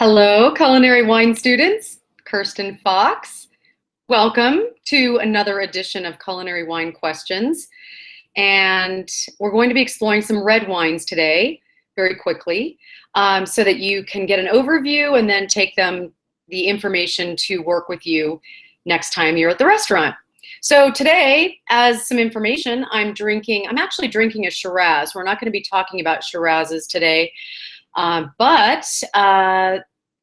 Hello, culinary wine students. Kirsten Fox. Welcome to another edition of Culinary Wine Questions. And we're going to be exploring some red wines today very quickly so that you can get an overview and then take the information to work with you next time you're at the restaurant. So today, as some information, I'm actually drinking a Shiraz. We're not going to be talking about Shirazes today. But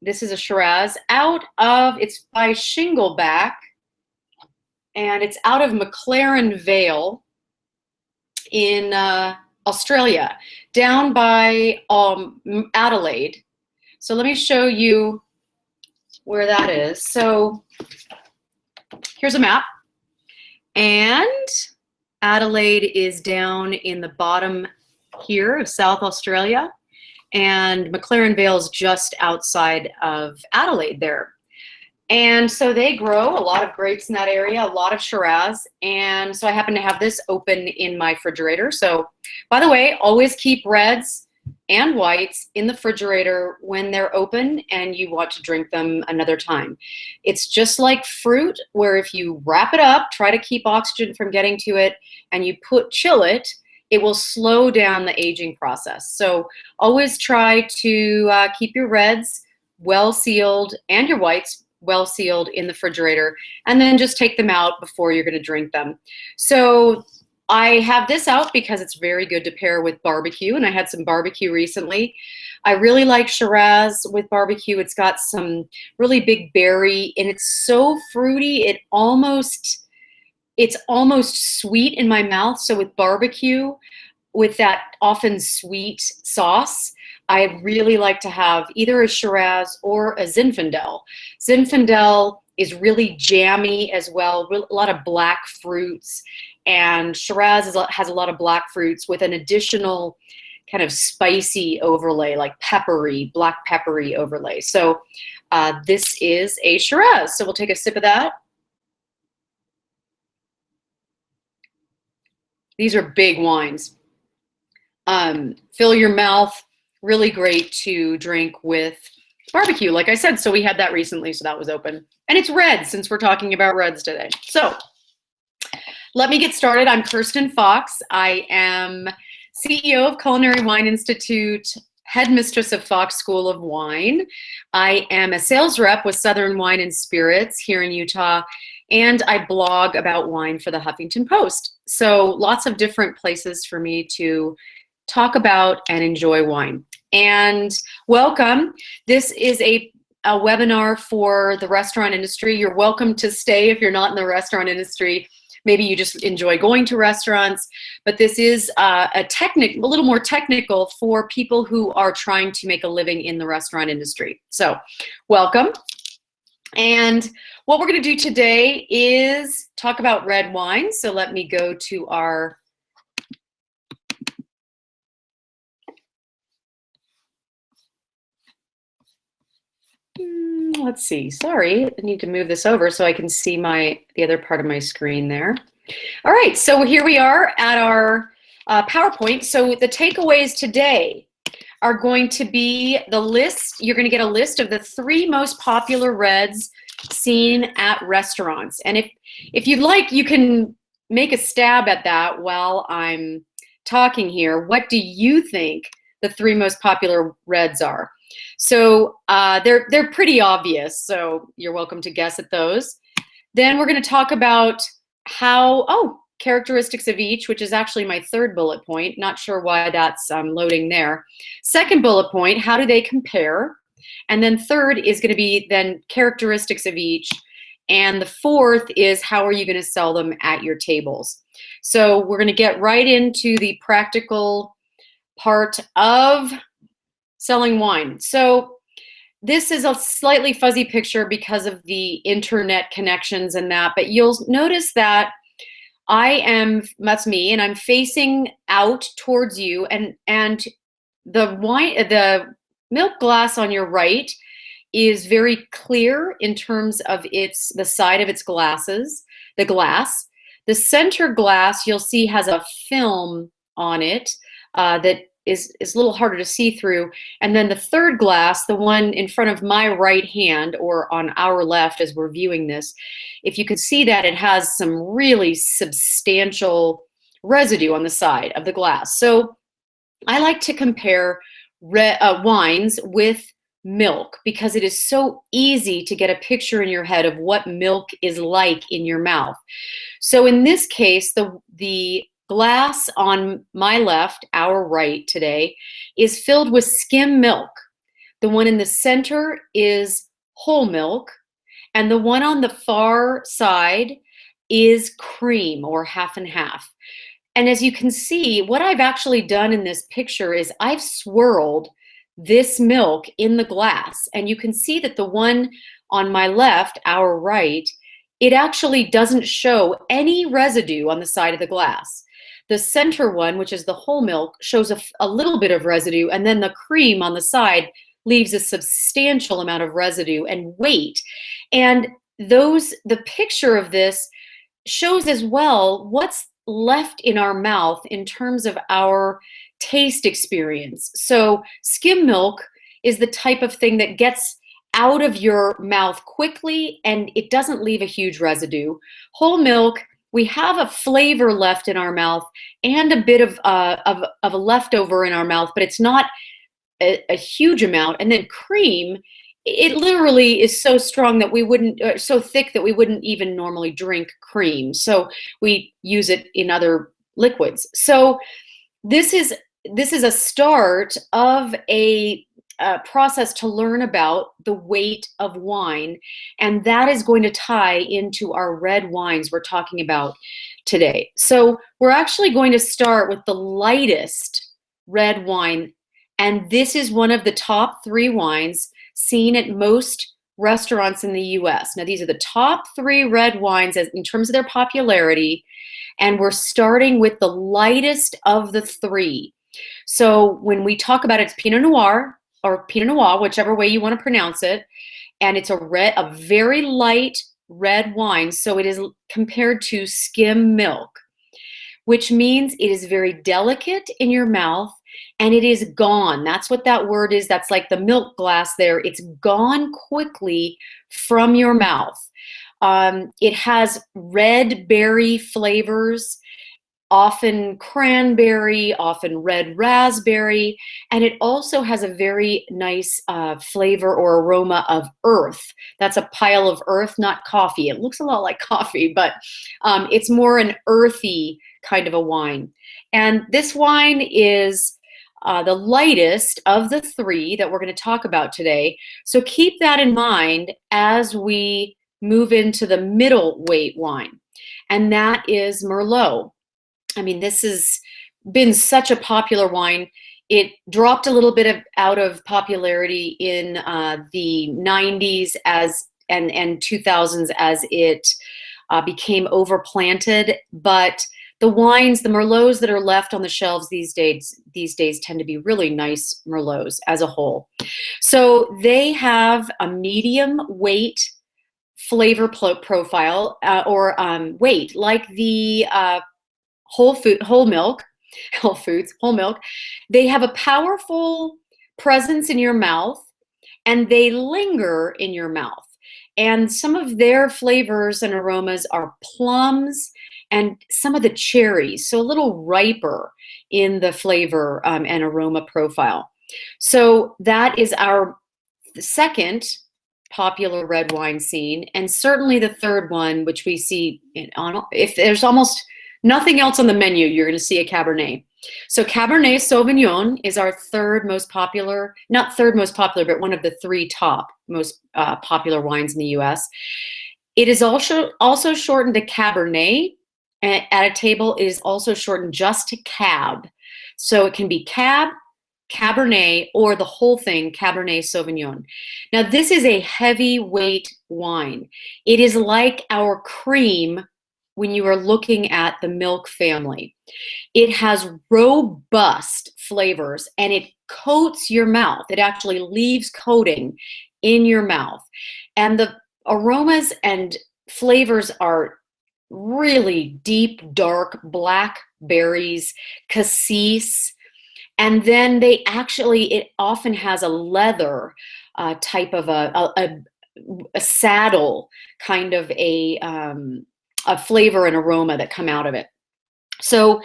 this is a Shiraz it's by Shingleback, and it's out of McLaren Vale in Australia, down by Adelaide. So let me show you where that is. So here's a map, and Adelaide is down in the bottom here of South Australia. And McLaren Vale is just outside of Adelaide there. And so they grow a lot of grapes in that area, a lot of Shiraz. And so I happen to have this open in my refrigerator. So by the way, always keep reds and whites in the refrigerator when they're open and you want to drink them another time. It's just like fruit, where if you wrap it up, try to keep oxygen from getting to it, and you chill it, it will slow down the aging process. So always try to keep your reds well sealed and your whites well sealed in the refrigerator, and then just take them out before you're gonna drink them. So I have this out because it's very good to pair with barbecue, and I had some barbecue recently. I really like Shiraz with barbecue. It's got some really big berry, and it's so fruity, it's almost sweet in my mouth. So with barbecue, with that often sweet sauce, I really like to have either a Shiraz or a Zinfandel. Zinfandel is really jammy as well, a lot of black fruits, and Shiraz has a lot of black fruits with an additional kind of spicy overlay, like black peppery overlay. So this is a Shiraz. So we'll take a sip of that. These are big wines. Fill your mouth, really great to drink with barbecue, like I said. So we had that recently, so that was open. And it's red, since we're talking about reds today. So let me get started. I'm Kirsten Fox. I am CEO of Culinary Wine Institute, headmistress of Fox School of Wine. I am a sales rep with Southern Wine and Spirits here in Utah, and I blog about wine for the Huffington Post. So lots of different places for me to talk about and enjoy wine. And welcome. This is a webinar for the restaurant industry. You're welcome to stay if you're not in the restaurant industry. Maybe you just enjoy going to restaurants, but this is a little more technical for people who are trying to make a living in the restaurant industry. So welcome. And what we're going to do today is talk about red wine. So let me go to our let's see, sorry, I need to move this over so I can see the other part of my screen there. All right, so here we are at our PowerPoint. So the takeaways today are going to be the list. You're going to get a list of the 3 most popular reds seen at restaurants. And if you'd like, you can make a stab at that while I'm talking here. What do you think the 3 most popular reds are? So they're pretty obvious, so you're welcome to guess at those. Then we're going to talk about characteristics of each, which is actually my 3rd bullet point. Not sure why that's loading there. 2nd bullet point, how do they compare? And then 3rd is going to be then characteristics of each. And the 4th is how are you going to sell them at your tables? So we're going to get right into the practical part of selling wine. So this is a slightly fuzzy picture because of the internet connections and that, but you'll notice that that's me, and I'm facing out towards you, and the milk glass on your right is very clear in terms of the side of its glasses, the glass. The center glass, you'll see, has a film on it that is a little harder to see through. And then the third glass, the one in front of my right hand or on our left as we're viewing this, if you can see that, it has some really substantial residue on the side of the glass. So I like to compare wines with milk because it is so easy to get a picture in your head of what milk is like in your mouth. So in this case, the glass on my left, our right today, is filled with skim milk. The one in the center is whole milk, and the one on the far side is cream, or half and half. And as you can see, what I've actually done in this picture is I've swirled this milk in the glass. And you can see that the one on my left, our right, it actually doesn't show any residue on the side of the glass. The center one, which is the whole milk, shows a little bit of residue, and then the cream on the side leaves a substantial amount of residue and weight. And the picture of this shows as well what's left in our mouth in terms of our taste experience. So skim milk is the type of thing that gets out of your mouth quickly and it doesn't leave a huge residue. Whole milk, we have a flavor left in our mouth and a bit of a leftover in our mouth, but it's not a huge amount. And then cream, it literally is so strong that we wouldn't, so thick that we wouldn't even normally drink cream. So we use it in other liquids. So this is a start of a process to learn about the weight of wine, and that is going to tie into our red wines we're talking about today. So we're actually going to start with the lightest red wine, and this is one of the top 3 wines seen at most restaurants in the US. Now, these are the top 3 red wines in terms of their popularity, and we're starting with the lightest of the 3. So when we talk about it's Pinot Noir, or Pinot Noir, whichever way you want to pronounce it, and it's a very light red wine, so it is compared to skim milk, which means it is very delicate in your mouth and it is gone. That's what that word is. That's like the milk glass there. It's gone quickly from your mouth. It has red berry flavors, often cranberry, often red raspberry, and it also has a very nice flavor or aroma of earth. That's a pile of earth, not coffee. It looks a lot like coffee, but it's more an earthy kind of a wine. And this wine is the lightest of the 3 that we're going to talk about today. So keep that in mind as we move into the middle weight wine, and that is Merlot. I mean, this has been such a popular wine. It dropped a little bit out of popularity in the 90s and 2000s as it became overplanted. But the wines, the Merlots that are left on the shelves these days tend to be really nice Merlots as a whole. So they have a medium weight flavor profile or weight, like the whole milk. They have a powerful presence in your mouth and they linger in your mouth. And some of their flavors and aromas are plums and some of the cherries, so a little riper in the flavor and aroma profile. So that is our second popular red wine scene, and certainly the third one, which we see if there's almost nothing else on the menu, you're going to see a Cabernet. So Cabernet Sauvignon is our third most popular, not third most popular, but one of the 3 top most popular wines in the US. It is also shortened to Cabernet. At a table, it is also shortened just to Cab. So it can be Cab, Cabernet, or the whole thing, Cabernet Sauvignon. Now, this is a heavyweight wine. It is like our cream when you are looking at the milk family. It has robust flavors and it coats your mouth. It actually leaves coating in your mouth. And the aromas and flavors are really deep, dark black berries, cassis, And then it often has a leather type of a saddle kind of a flavor and aroma that come out of it. So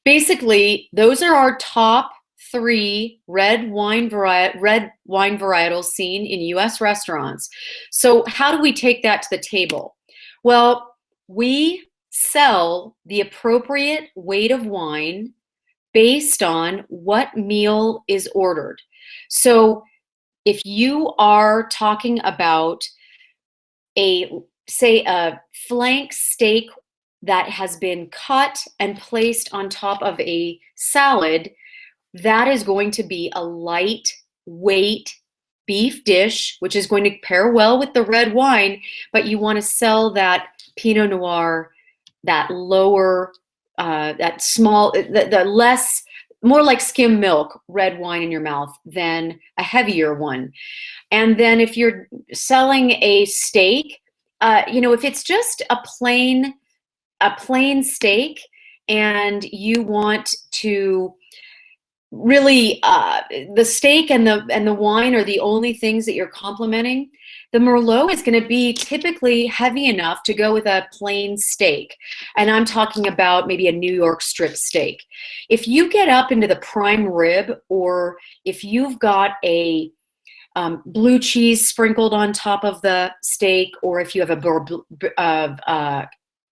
basically, those are our top 3 red wine varietals seen in U.S. restaurants. So how do we take that to the table? Well, we sell the appropriate weight of wine based on what meal is ordered. So if you are talking about say a flank steak that has been cut and placed on top of a salad, that is going to be a lightweight beef dish, which is going to pair well with the red wine, but you want to sell that Pinot Noir, that lower, that small, the less, more like skim milk red wine in your mouth than a heavier one. And then if you're selling a steak, if it's just a plain steak and you want to really, the steak and the wine are the only things that you're complementing, the Merlot is going to be typically heavy enough to go with a plain steak. And I'm talking about maybe a New York strip steak. If you get up into the prime rib, or if you've got a blue cheese sprinkled on top of the steak, or if you have a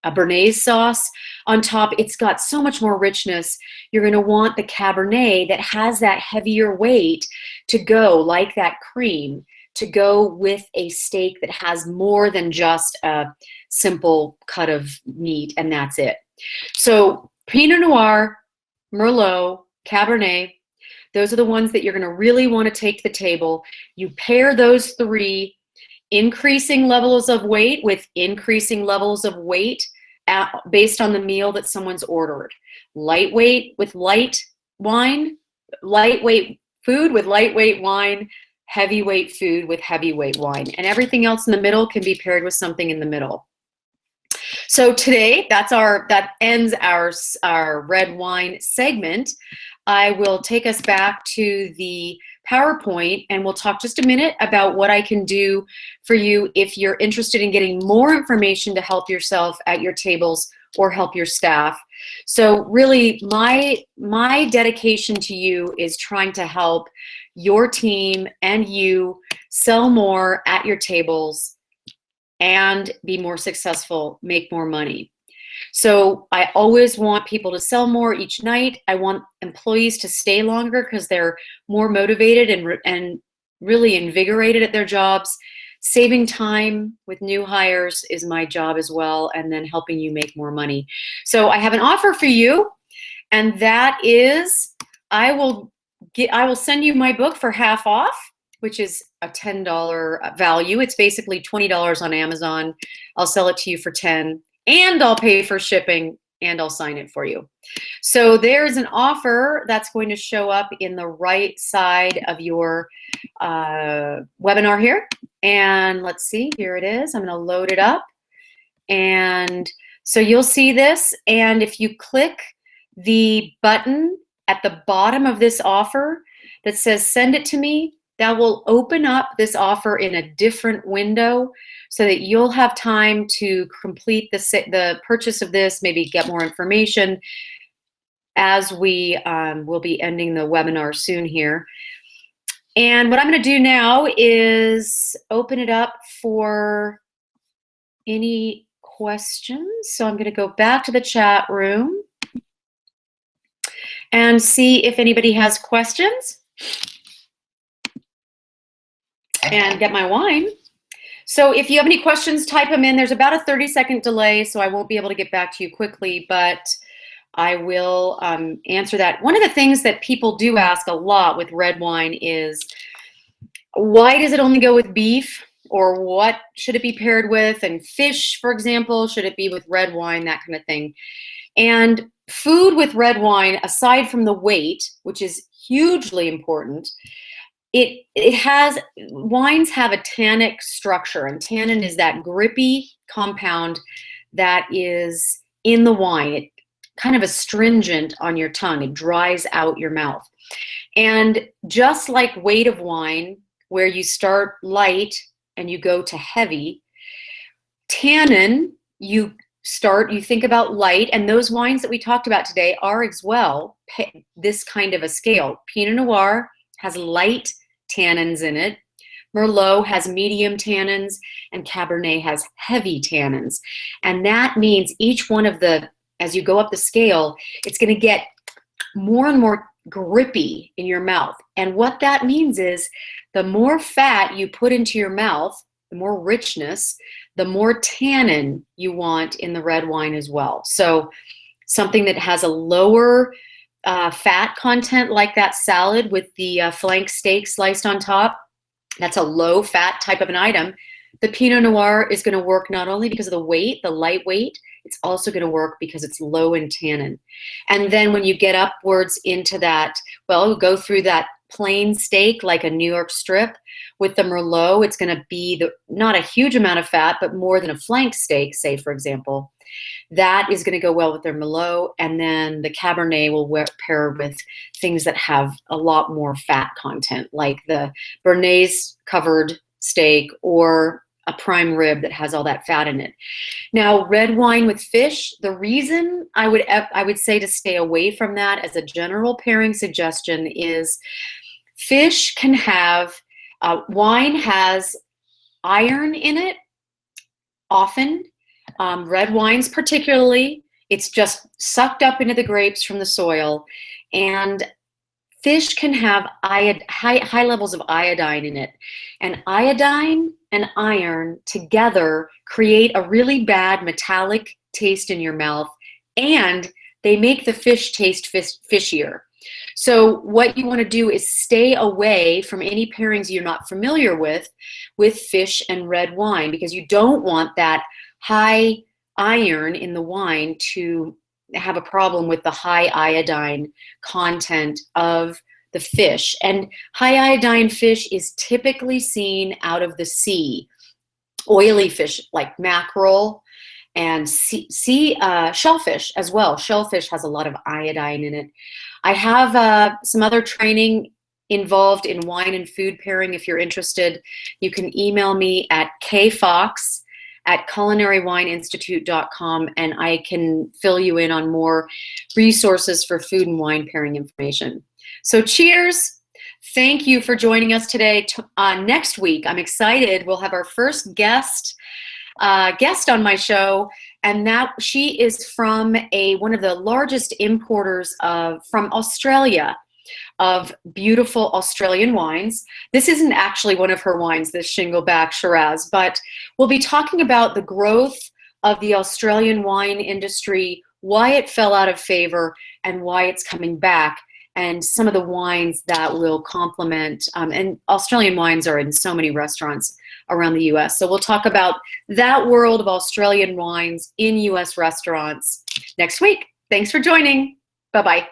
Béarnaise sauce on top, it's got so much more richness. You're going to want the Cabernet that has that heavier weight to go, like that cream, to go with a steak that has more than just a simple cut of meat, and that's it. So Pinot Noir, Merlot, Cabernet, those are the ones that you're going to really want to take to the table. You pair those 3 increasing levels of weight with increasing levels of weight based on the meal that someone's ordered. Lightweight with light wine, lightweight food with lightweight wine, heavyweight food with heavyweight wine, and everything else in the middle can be paired with something in the middle. So today, that ends our red wine segment. I will take us back to the PowerPoint, and we'll talk just a minute about what I can do for you if you're interested in getting more information to help yourself at your tables or help your staff. So really, my dedication to you is trying to help your team and you sell more at your tables and be more successful, make more money. So I always want people to sell more each night. I want employees to stay longer because they're more motivated and really invigorated at their jobs. Saving time with new hires is my job as well, and then helping you make more money. So I have an offer for you, and that is I will send you my book for half off, which is a $10 value. It's basically $20 on Amazon. I'll sell it to you for $10, and I'll pay for shipping, and I'll sign it for you. So there's an offer that's going to show up in the right side of your webinar here. And let's see, here it is. I'm going to load it up. And so you'll see this. And if you click the button at the bottom of this offer that says send it to me, that will open up this offer in a different window so that you'll have time to complete the purchase of this, maybe get more information as we will be ending the webinar soon here. And what I'm going to do now is open it up for any questions. So I'm going to go back to the chat room and see if anybody has questions and get my wine. So if you have any questions, type them in. There's about a 30-second delay, so I won't be able to get back to you quickly, but I will answer that. One of the things that people do ask a lot with red wine is, why does it only go with beef? Or what should it be paired with? And fish, for example, should it be with red wine, that kind of thing. And food with red wine, aside from the weight, which is hugely important, wines have a tannic structure, and tannin is that grippy compound that is in the wine. It kind of astringent on your tongue. It dries out your mouth. And just like weight of wine, where you start light and you go to heavy, tannin, you think about light, and those wines that we talked about today are as well this kind of a scale. Pinot Noir has light tannins in it. Merlot has medium tannins, and Cabernet has heavy tannins. And that means each one of as you go up the scale, it's going to get more and more grippy in your mouth. And what that means is the more fat you put into your mouth, the more richness, the more tannin you want in the red wine as well. So something that has a lower fat content, like that salad with the flank steak sliced on top, that's a low fat type of an item. The Pinot Noir is going to work not only because of the weight, the light weight, it's also going to work because it's low in tannin. And then when you get upwards into that, well, go through that plain steak like a New York strip. With the Merlot, it's going to be not a huge amount of fat, but more than a flank steak, say, for example. That is going to go well with their Merlot. And then the Cabernet will pair with things that have a lot more fat content, like the Béarnaise covered steak or a prime rib that has all that fat in it. Now, red wine with fish, the reason I would say to stay away from that as a general pairing suggestion is fish can have, wine has iron in it often. Red wines particularly, it's just sucked up into the grapes from the soil. And fish can have high levels of iodine in it. And iodine and iron together create a really bad metallic taste in your mouth, and they make the fish taste fishier. So what you want to do is stay away from any pairings you're not familiar with fish and red wine, because you don't want that high iron in the wine to have a problem with the high iodine content of the fish. And high iodine fish is typically seen out of the sea. Oily fish like mackerel and shellfish as well. Shellfish has a lot of iodine in it. I have some other training involved in wine and food pairing. If you're interested, you can email me at kfox@culinarywineinstitute.com, and I can fill you in on more resources for food and wine pairing information. So cheers. Thank you for joining us today. Next week, I'm excited. We'll have our first guest on my show, and she is from one of the largest importers from Australia of beautiful Australian wines. This isn't actually one of her wines, this Shingleback Shiraz, but we'll be talking about the growth of the Australian wine industry, why it fell out of favor, and why it's coming back, and some of the wines that will complement. And Australian wines are in so many restaurants around the US. So we'll talk about that world of Australian wines in US restaurants next week. Thanks for joining. Bye-bye.